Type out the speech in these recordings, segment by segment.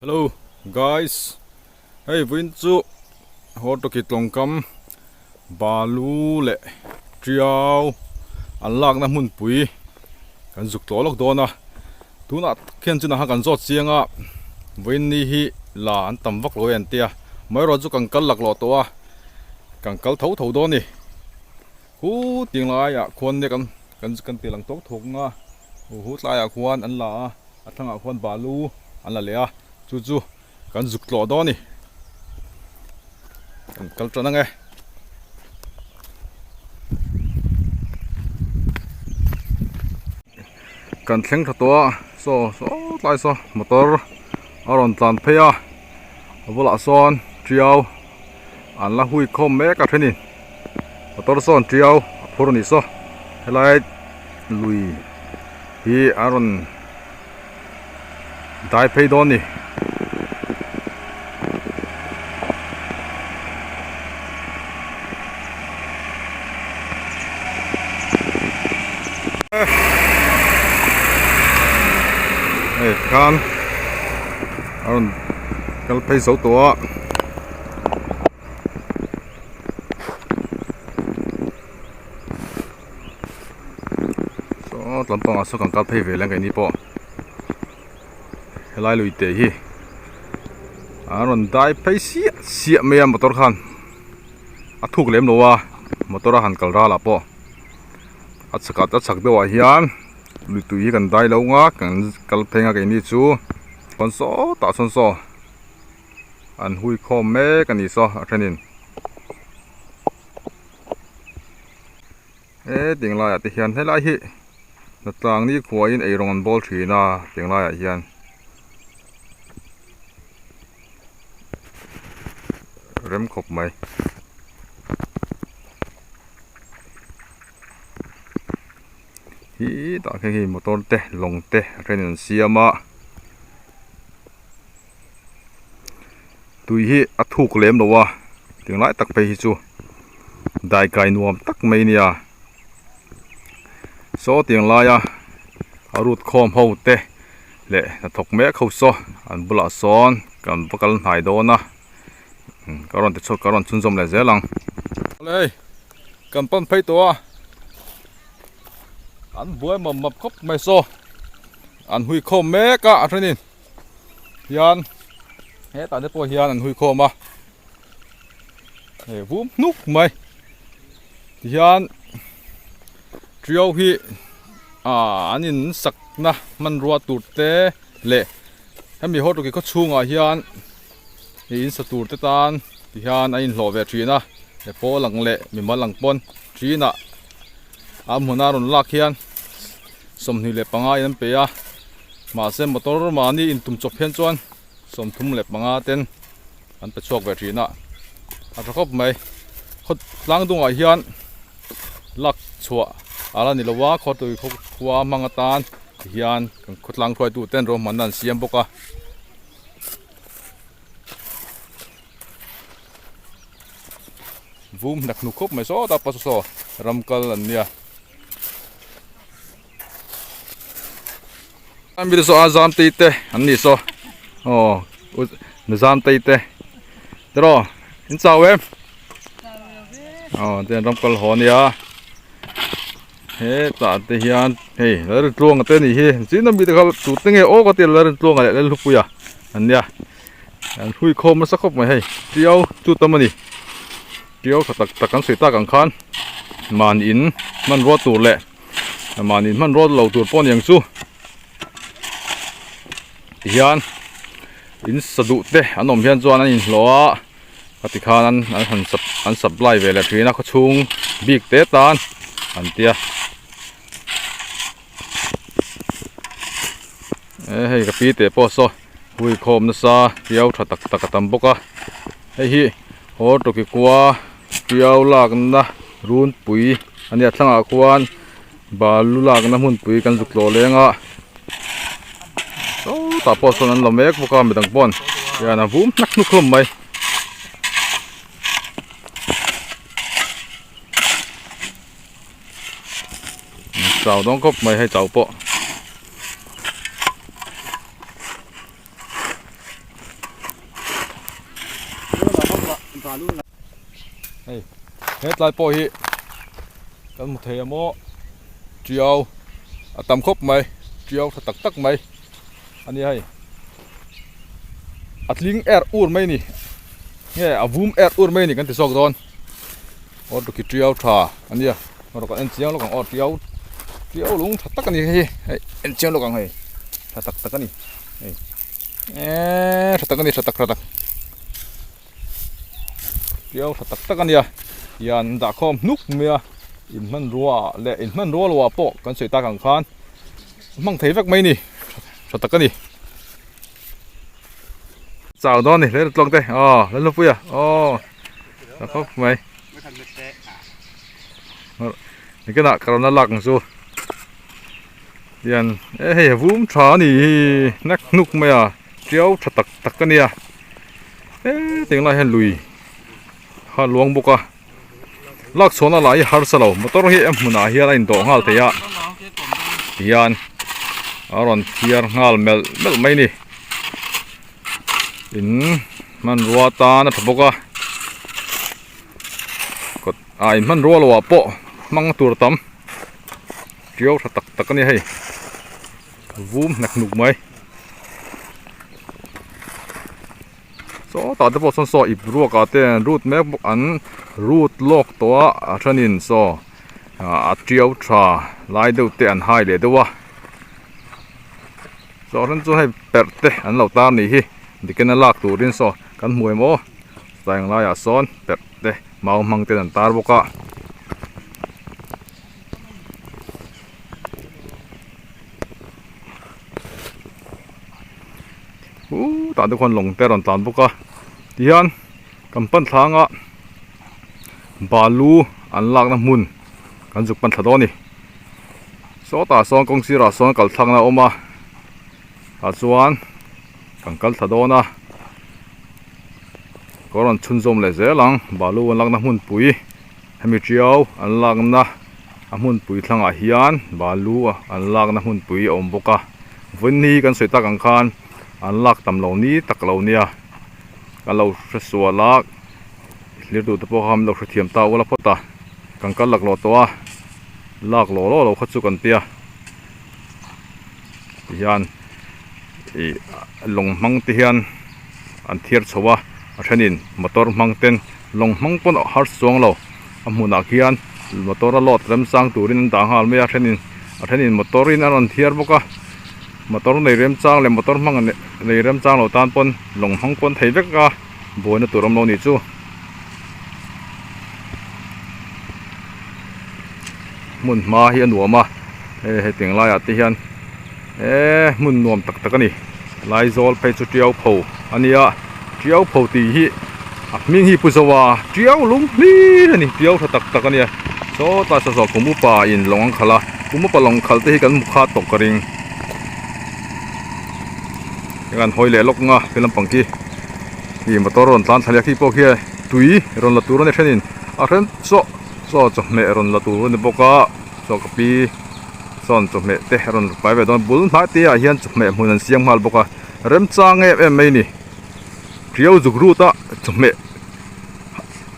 Hello guys. Hey win chu ho to ki tlong kam balu le triao an lak na mun pui kan zuk to lok dona tuna khen chuna ha kan zo chianga win ni hi la an tam vak lo en tia mai ro chu kan kal lak lo to a kan kal tho tho do ni hu ting la ya khon ne kan tilang tok thok nga hu tla ya khwan an la a thanga khon balu an la le a chu kan zuk lo do ni kan kal tana nge kan thleng tha to so lai so motor aron tlan pheya awala son triao an la hui khom me ka thenin motor son triao phur ni so helai lui hi aron dai phei don ni kan aron kal phei so to so lampang aso kan kal phei ve lang kai ni po helai lui te hi aron dai phei sia me motor khan athuk lem lo wa motor han kal ra la po achak do wa hian lui tu hi kan dai lo nga kan kal phenga kai ni chu kon so ta son so an hui khom me kan ni so athenin ting la ya ti hian helai hi na tlang ni khuain ei rong an bol thina ting la ya hian rem khop mai hi ta khe hi motor te long te renin siama tui hi athuk lem lowa tinglai tak pe hi chu dai kai nuam tak mai nia so tinglai ya arut khom ho te le na thok me khau so an bula son kan bakal nai do na karon te chok karon chun zom le zelang le kan pan phei to an buai map khop mai so an hui khom me ka athrenin hian he ta ne po hian an hui khom a he vum nuk mai hian trio hi anin sak na man ruwa tur te le hemi ho to ki ko chunga hian hi in sa tur te tan hian a in hlo ve thina he po lang le mi ma lang pon thina amuna ron lak hian somni le panga in pe a ma se motor mani in tum chop hian chuan som thum le panga ten an pe chok ve thina a thakop mai khot tlang dunga hian lak chua ala ni lowa khotui khwa manga tan hian kan khotlang thloi tu ten ro manan siam boka vum nak nu khop mai so ta pa so ramkal an nia an bi so azam te an ni so nazam te tro in chao em ten ramkal honia he ta te hian he lar tlong te ni hi chinam bi te khal tu te nge o ka te lar tlong le lu puya an nia an hui khom sa khop mai hei tiao chu tamani tiao khatak takan sui ta kan khan man in man ro tur le man in man ro lo tur pon yang chu hian in sadu te anom hian chuan an in hloa kati khan an supply ve le thina kho chung big te tan an tia hei ka pi te po so hui khom na sa tiao tha tak tam boka hei hi ho to ki kwa tiao lak na run pui ania thlanga khuan balu lak na mun pui kan zuk lo lenga so ta po son an lomek boka midang pon ya na vum nak nu khom mai chào đón cốc mày hay chào po trà luôn là hết lại po hi kan một thề mo chiều tầm khúc mày chiều thật tắc mày anh đi hay atling air ur mày nè nghe avum air ur mày nè kan te sok don or to ki chiều tha anh đi à or ko en chiều lo kang or chiều lung thật tắc anh đi hay en chiều lo kang hay thật tắc anh đi thật tắc anh đi thật tắc chiều thật tắc anh đi à yan đã khom núp mía in man rùa lệ in man rùa lùa po kan sợi ta càng khan mang thấy vắc mấy nè thật tắc anh đi chào đó nè lấy được lông đây lấy lúc vui à đã khóc mày cái nào còn nó lặng rồi yan hey vum trà nè nắc núp mày à chiều thật tắc anh đi à tiếng lại hen lùi ha luang boka lak sona lai har salo motor hi em huna hi lain do ngal te ya hian aron thiar ngal mel mai ni in man ruwa ta na thaboka kot ai man ruwa lo po mang tur tam chiao tak ani hei vum nak nuk mai so ta de bo son so ibru ka te root me an root lok to a thanin so a triau tha lai deuh te an hai le dewa so ran chu hai perte an lo tar ni hi diken lak turin so kan hmuai mo sang lai a son perte mau mang te an tar boka ta de kon long te ron tan boka tian kampan thanga balu an lak na mun kan juk pan thado ni so ta song kong sira song kal thang na oma a chuan kan kal thado na koron chunzom le zelang balu an lak na mun pui hemi chiao an lak na a mun pui thlanga hian balu an lak na mun pui om boka vunni kan soita kan khan an lak tam lo ni tak lo nia kan lo hresua lak lirdu te pawh ham lo hrethiam ta wala phota kan kal lak lo towa lak lo khachu kan pia hian long mang te hian an thiar chowa a thenin motor mang ten long mang pon har chuang lo a hmuna khian motor a lot rem sang turin an dang hal me a thenin motorin an thiar boka motor nei rem chang le motor mang nei rem chang lo tan pon long mang pon thei veka boina turam lo ni chu mun ma hi an nuama he ting lai ati hian mun nuam tak ani lai zol pe chu tiau pho ania tiau pho ti hi ming hi puzawa tiau lung hli ani tiau tak ania so ta sa so kumu pa in long khala kumu pa long khal te hi kan mukha tok karing gan hoi le lok nga filam pangki hi motor ron tlan thalia ki po khia tui ron la tur ne thenin a ren so cho me ron la tur ne boka so kapi son cho me te ron pai ve don bul ma te a hian cho me mun an siang mal boka rem chang em mai ni riau zuk ru ta cho me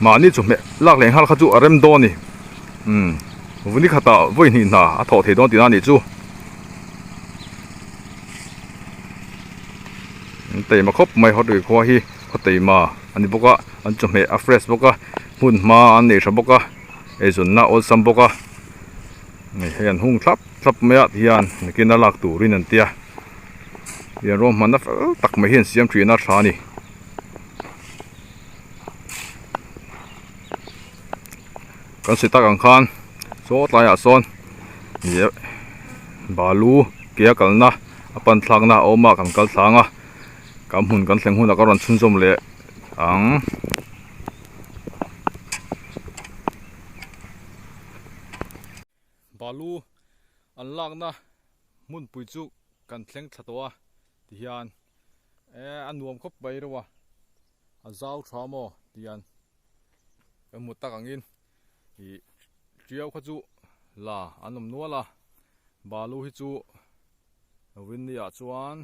ma ni cho me lak leng hal kha chu rem do ni vuni khata voi ni na a tho the don ti na ni chu tei ma khop mai hot ri kho hi khotei ma ani boka an cho me a fresh boka hun ma an nei tha boka e zun na ol sam boka nei hian hung thlap me a hian kin a lak turin an tia hian ro man na tak mai hian siam thina tha ni kan sita kan khan so tlai a son ye balu kia kalna apan thlangna oma kan kal thlanga kam hun kan thleng hun a karon chunjom le ang balu an lakna mun pui chu kan thleng thatowa ti hian an nuam khop bai rowa a zau thamo tian kan mu tak angin hi triau kha chu la anom nuala balu hi chu win ni a chuan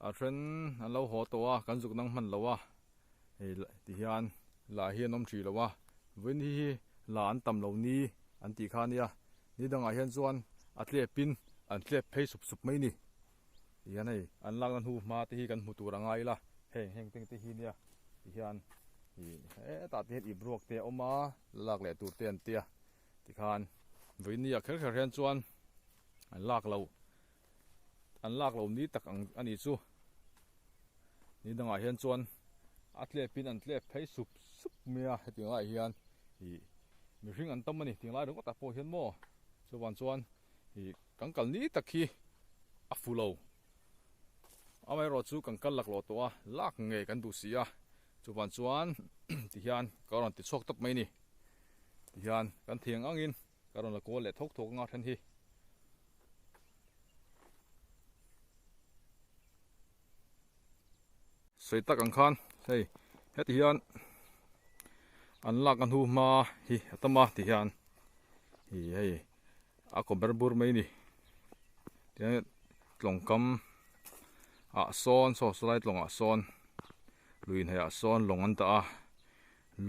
a then an lo ho towa kan zuk nang man lowa ti hian la hian om thi lowa win hi la an tam lo ni an ti kha nia ni danga hian chuan atle pin an tle phei sup mai ni hian hei an lak nan hu ma te hi kan hmu tur angai la heng teng te hi nia ti hian ta te i brok te oma lak le tur te an tia ti khan win ni a kher hian chuan an lak lo ni tak ani chu ni danga hian chuan atle pin an tle phei sup mia hetinga hian hi mihring an tam ani tinglai ro ta po hian mo chuan hi kangkal ni takhi a fulo amai ro chu kangkal lak lo to a lak nge kan du sia chuan ti hian karon ti chok tap mai ni ti hian kan thiang angin karon la ko le thok nga than hi sei tak ang khan hei het hian an lak an hu ma hi atama ti hian hi hei a ko berbur mai ni tiang tlongkam a son so slai tlong a son luin he a son long an ta a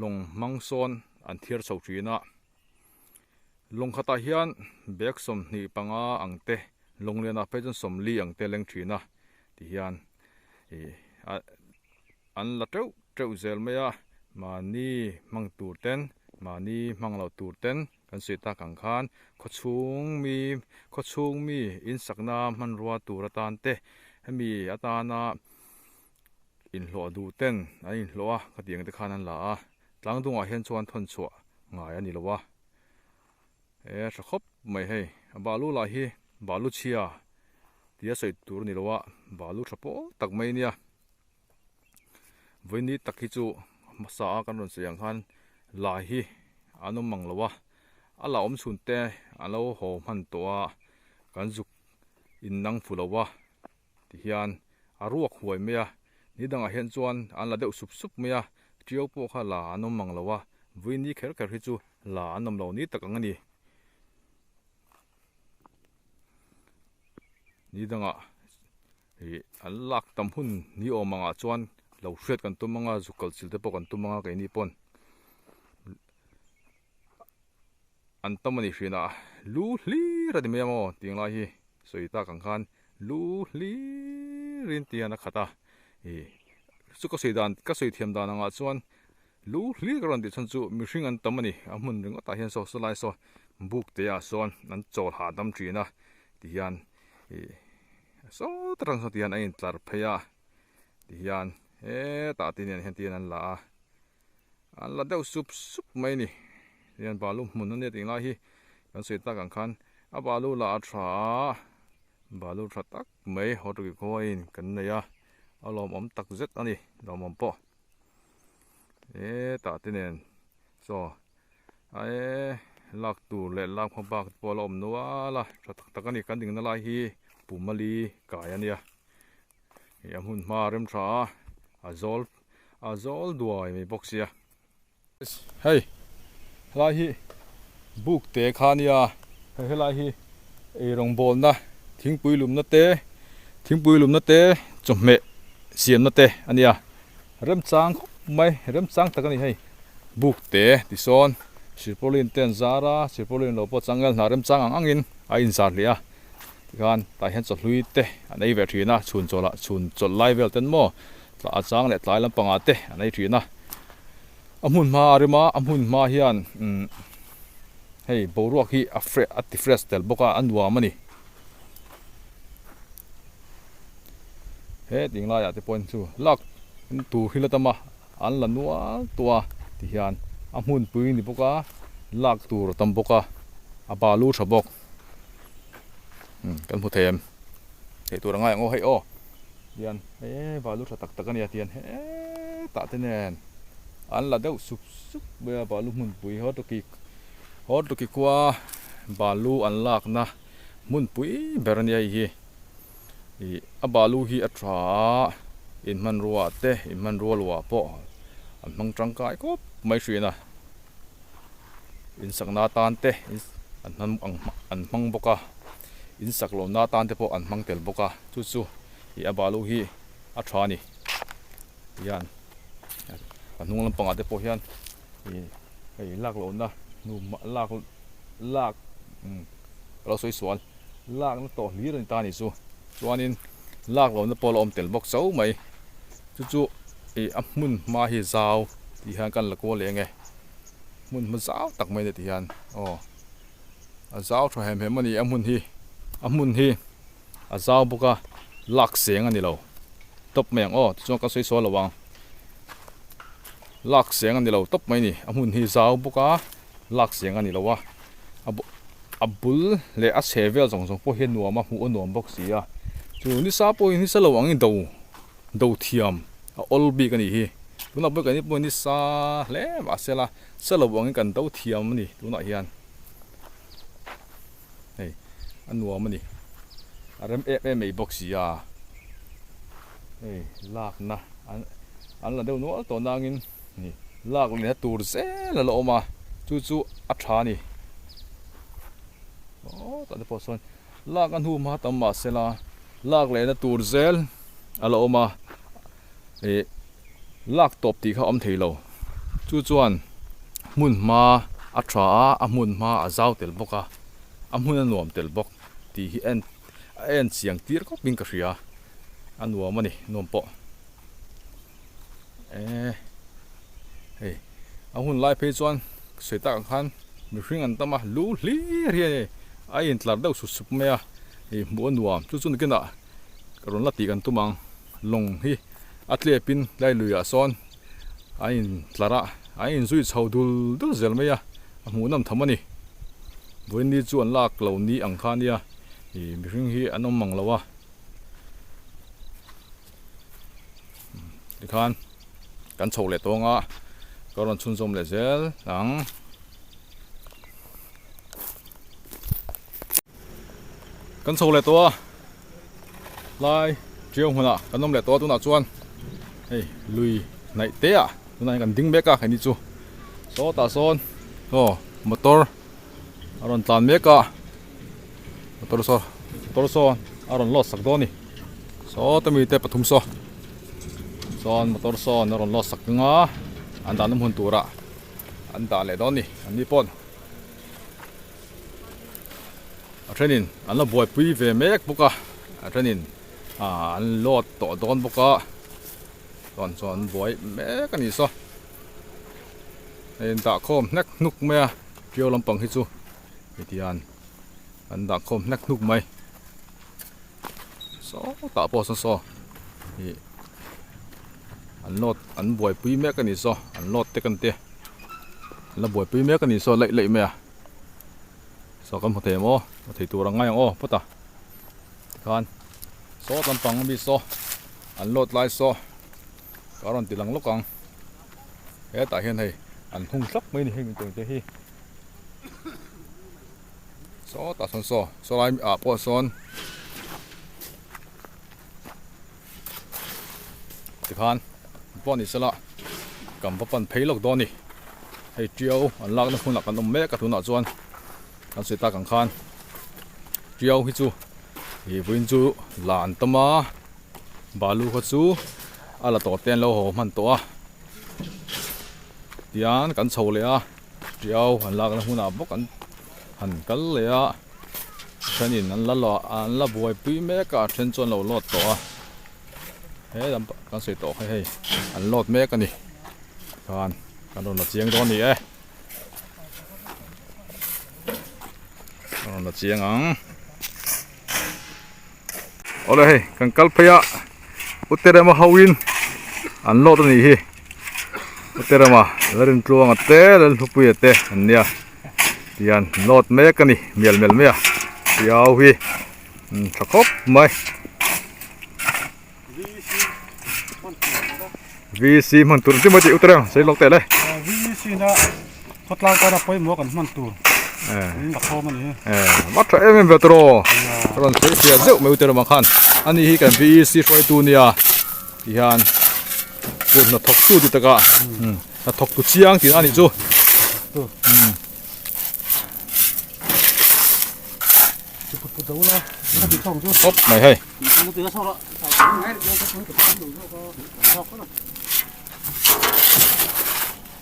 long mang son an thir chho thina long khata hian bek som ni panga angte long lena pe jon som li angte leng thina ti hian an la treu zel maya mani mang tur ten mani mang lo tur ten kan se ta kang khan kho chung mi in sakna man ruwa turatan te hemi atana in hlo du ten a in hlo a ka tiang te khan an la a tlang dunga hian chuan thon chua ngai ani lowa khop mai hei balu la hi balu chia tia sei tur ni lowa balu thapo tak mai nia vini takhi chu masa kan ron siang khan la hi anu manglawa ala om chun te alo ho man to a kan zuk in nang fulawa ti hian aruak huai mea ni danga hian chuan an la deuh sup mea trio po kha la anu manglawa vini kher hi chu la anom lo ni tak angani ni danga hi an lak tam hun ni o manga chuan lo hret kan tumanga zukal chilte po kan tumanga kai ni pon an tamani hina lu hli radi me mo tingla hi soita kang khan lu hli rin tiana khata chu ko seidan ka soi thiam dan anga chuan lu hli ron ti chan chu mihring an tamani amun ring ta hian so lai so buk te a son an chol ha dam trina ti hian so trang so tian ain tlar phaya ti hian ta tin hian tian an la deuh sup mai ni hian balu mun ne ting la hi kan sei ta kang khan a balu la balu tha tak mai hotu ki coin kan ne ya alom om tak zet ani lom om po ta tin so lak tu le lak pha bak po lom nuwa la tha tak ani kan ding na lai hi pumali kai ania ya hun ma rem tha azol duai me boxia hey lai hi buk te khania lai hi e rong bol na thingpui lum na te chome siam na te ania rem chang mai rem chang takani hei buk te ti son sipolin ten zara sipolin lo po changal na rem chang angin a in zar lia gan ta hian cholhui te anei ve thina chun chol lai vel ten mo tla achang le tlai lampanga te anei thina amun ma arima amun ma hian hei boruak hi ati fresh tel boka anwa mani he dingla ya te point chu lak tu hilatama an la nuwa tua ti hian amun pui ni boka lak tur tam boka abalu thabok kan mu them he tur ngai ngo hei o hian balu tha tak tak ania tian ta tenen an la deuh sup be balu mun pui ho to ki kwa balu an lak na mun pui berania hi abalu hi atra in man ruwa te in man ruwa lwa po an mang tangkai ko mai hriana in sakna tan te an mang boka in saklo na tan te po an mang tel boka chu hi abalu hi atra ni yan กันนุ่งลำปางอาจจะพอเฮียนไอ้ลากหลนนะนุ่มลากเราสวยสวนลากนั่นต่อหลีเรื่องตานี่สู้ตัวนี้ลากหลนนั่นพอเราอมเตลบอกเสาไหมจู่ๆไอ้อัมมุนมาเฮซาวที่หางกันละกัวเลยไงมุนมันสาวตักไม่ได้ที่หางอ๋อสาวช่วยแหมมันนี่อัมมุนฮีสาวบุกะลากเสียงอันนี้เราตบแมงอ๋อช่วงก็สวยสวนระวังลากเสียงอันนี้เราตบไม่นี่อัมมุนฮีสาวบุกะลากเสียงอันนี้เราวะอับบุลเลยอัศเวลส่งพวกเห็นหนัวมาหัวหนัวบอกเสียจู่นี่ซาปอยนี่สระวังนี่ดูเทียมออลบีกันนี่ฮีตัวนับไปกันนี่ปอยนี่ซาเล่มาเสละสระวังกันดูเทียมนี่ตัวนักเฮียนเฮ้ยอันหนัวมันนี่อะไรไม่บอกเสียเฮ้ยลากนะอันละเดี๋ยวหนัวตัวนางินนี่ลากเลยนะตูร์เซ่ละละออกมาจู่อัฐานี่โอ้ตอนนี้พอส่วนลากกันหูมาตั้มมาเสละลากเลยนะตูร์เซลอะไรออกมาลากตบตีเขาอมเทโลจู่มุนมาอัฐามุนมาเจ้าเตลบกะมุนนวมเตลบกตีเอ็นเสียงตีร์ก็บินกระเสียอันนัวมันนี่นวมปะเฮ้ยหุ่นไล่เพจวนเสยตาขันมีฟิงอันตั้มมาลู่ลีเรียไอ้อินทลาร์เดาสุดๆเมียบัวนัวจู่นึกน่ะกระโดดลัดตีกันตุ้มังลงฮีอัตเลปินได้ลุยอาซอนไอ้อินทลาระไอ้อินซุยชาวดูเซลเมียหมูน้ำทำมันนี่วันนี้จวนลากเหล่านี้อังคารเนี่ยมีฟิงฮีอันน้ำมังแล้ววะดิคันกันโฉเลยตัวงะก็รอนชุนสมเลยเซลหลังกันโฉเลยตัวลายเจียวหัวน่ะกันน้ำเลยตัวตัวน่ะจวนเฮ้ยลุยไหนเตะตัวไหนกันดิ้งเบกะเห็นดิจูโซตาโซนโอ้มอเตอร์อารอนตันเบกะมอเตอร์โซนอารอนลอดสักตัวนี่โซตมีเตะปฐุมโซอนมอเตอร์ซอนนรลอสักงาอันดาน้ำหุ่นตัวระอันดาเลยตอนนี้อันนี้ปนอันนี้อันละบวยปุยเวเมกบุกะอันนี้อันลอดต่อดอนบุกะตอนสอนบวยเมกันนี่ซะเอ็นตาคมนักนุกเมียเกี่ยวลำปังฮิจูวิธีอันตาคมนักนุกไหมซอตาปอซอนี่อันลดอันบวยปุยเมกันนี่ซออันลดเตกันเตะแล้วบวยปุยเมกันนี่ซอเละเมียซอกันพอเทมอถีตัวรังไงอ๋อพุทธะกันซอลำปังมีซออันลดลายซอการันตีหลังลูกกังแต่เห็นให้อันหุ่งซับไม่นี่ให้มันตัวเฮีซอตาซอลายปอซอนติพันป้อนอิสระกำปั้นเพลล็อกดอนนี่ให้เจียวอันลากนั่งคนหลักกันตรงเมฆกับทุนหน้าจวนอันสุดตากังคานเจียวฮิจูวินจูหลานตมาบาลูฮัจูอะไรต่อเต้นเราหัวมันตัวเดียนกันโชว์เลยเจียวอันลากนั่งคนหน้าบกกันหันกันเลยฉันนี่นั่นละบวยปีเมฆกับเชนจวนเราลอดตัวเฮ้ยกันสวยต่อให้อันลอดเมฆกันนี่กันโดนเจียงตอนนี้โดนเจียงเอาเลยกันกัลพยาอุตเตอร์มาฮาวินอันลอดนี่อุตเตอร์มาแล้วเรื่องตัวงัดเตะแล้วทุบไปเตะอันเนี้ยที่อันลอดเมฆกันนี่เมียลเมียยาวพี่สักครบไหมVC มันตัวที่มาจากอุตรใส่ลงแต่เลย VC นะทดลองก็ได้ไปหมวกันมันตัวบักโคมันนี่มาใช้เป็นแบบตัวตอนใช้เสียเจ้าไม่อุตรมาขันอันนี้กัน VC ไฟตัวเนี่ยที่ฮันปุ่นนักทอกสู้ที่ตะกะนักทอกตุเชียงที่อันนี้จู่อ๊บไม่ให้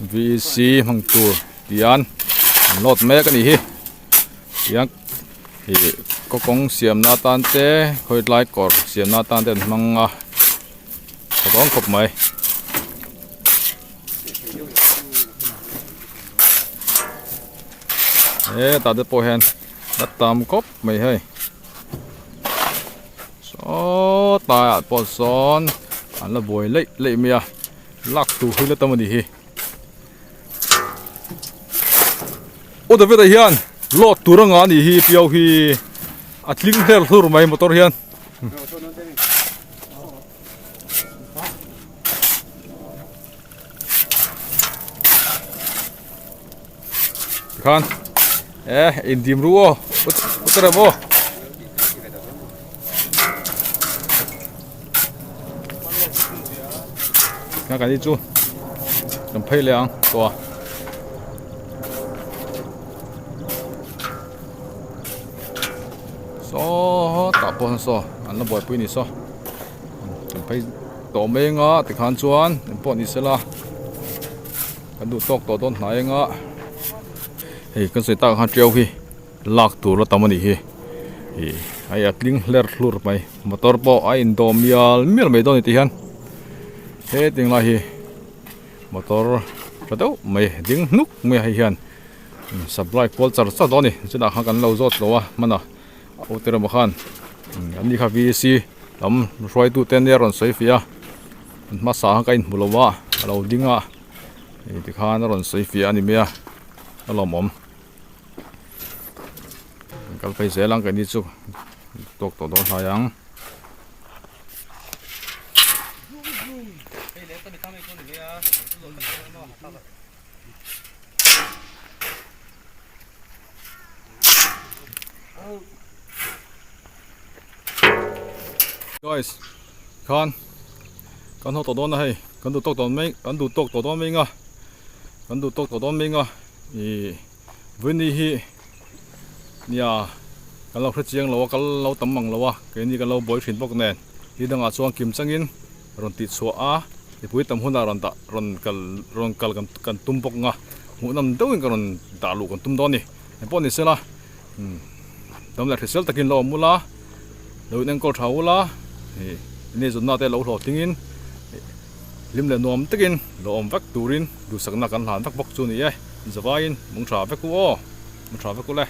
VC mang tur tian lot me ka ni hi yang hi ko kong siam na tan te khoi lai kor siam na tan te manga ko dong khop mai ta de po hen dat tam kop mai hai so ta po son an la boy le mia lak tu hui la tam ni hi o da ve da hian lot turanga ni hi piau hi atling her thur mai motor hian khan indim ruo utra bo cái đi chu làm phê liền to so ta pon so an la boy pui ni so làm phê to me nga ti khan chuan pon ni sela kan du tok to don nai nga hei kan sei ta han treo hi lak tur la tamani hi ai atling ler hlur mai motor po ai indom mial mai don ti han he ting la hi motor ratau mai ding nuk mai hi hian supply call char cha doni chuna kha kan lo zot lowa mana utera ma khan ani kha VC lam roi tu ten year on saifia ma sa ka in mulowa lo dinga ti khan ron saifia ni mea alo mom kal pai zelang ka ni chu tok to don hayang guys kan ho to don hai kan du tok to mai kan du tok to don mai nga kan du tok to don mai nga vini hi nia kan lo khret chiang lo kal lo tamang lo wa ke ni kan lo boy thin bok nen hi danga chuang kim changin ron ti chua a ti pui tam huna ron kal kan tum bok nga mu nam deuin kan ron da lu kan tum don ni pon ni sela dam la thesel takin lo mula lo nang ko thawula ni zunna te lo hlo tingin lim le nom takin lo om vak turin du sakna kan hlan vak bok chu ni e zawain mung tha vek ku o mung tha vek ku le